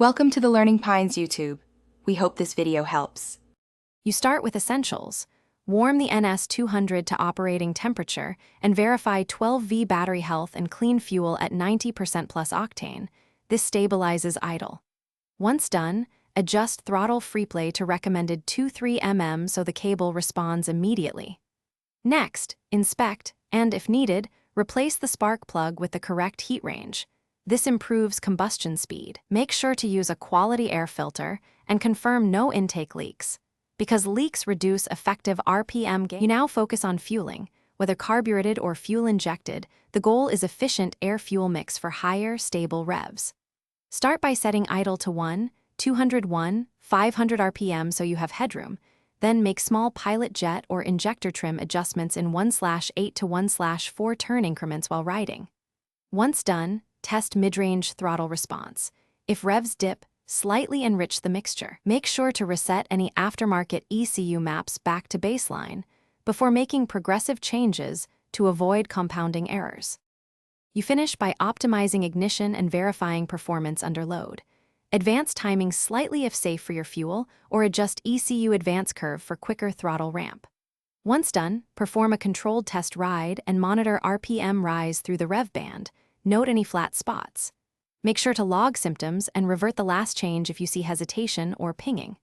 Welcome to the Learning Pines YouTube. We hope this video helps. You start with essentials. Warm the NS200 to operating temperature and verify 12V battery health and clean fuel at 90% plus octane. This stabilizes idle. Once done, adjust throttle freeplay to recommended 2-3 mm so the cable responds immediately. Next, inspect, and if needed, replace the spark plug with the correct heat range. This improves combustion speed. Make sure to use a quality air filter and confirm no intake leaks. Because leaks reduce effective RPM gain. You now focus on fueling. Whether carbureted or fuel-injected, the goal is efficient air-fuel mix for higher, stable revs. Start by setting idle to 1, 201, 500 RPM so you have headroom. Then make small pilot jet or injector trim adjustments in 1/8 to 1/4 turn increments while riding. Once done, test mid-range throttle response. If revs dip, slightly enrich the mixture. Make sure to reset any aftermarket ECU maps back to baseline before making progressive changes to avoid compounding errors. You finish by optimizing ignition and verifying performance under load. Advance timing slightly if safe for your fuel, or adjust ECU advance curve for quicker throttle ramp. Once done, perform a controlled test ride and monitor RPM rise through the rev band. Note any flat spots. Make sure to log symptoms and revert the last change if you see hesitation or pinging.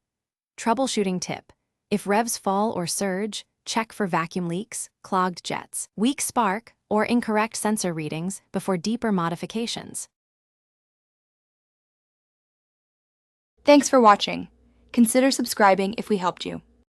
Troubleshooting tip: if revs fall or surge, check for vacuum leaks, clogged jets, weak spark, or incorrect sensor readings before deeper modifications. Thanks for watching. Consider subscribing if we helped you.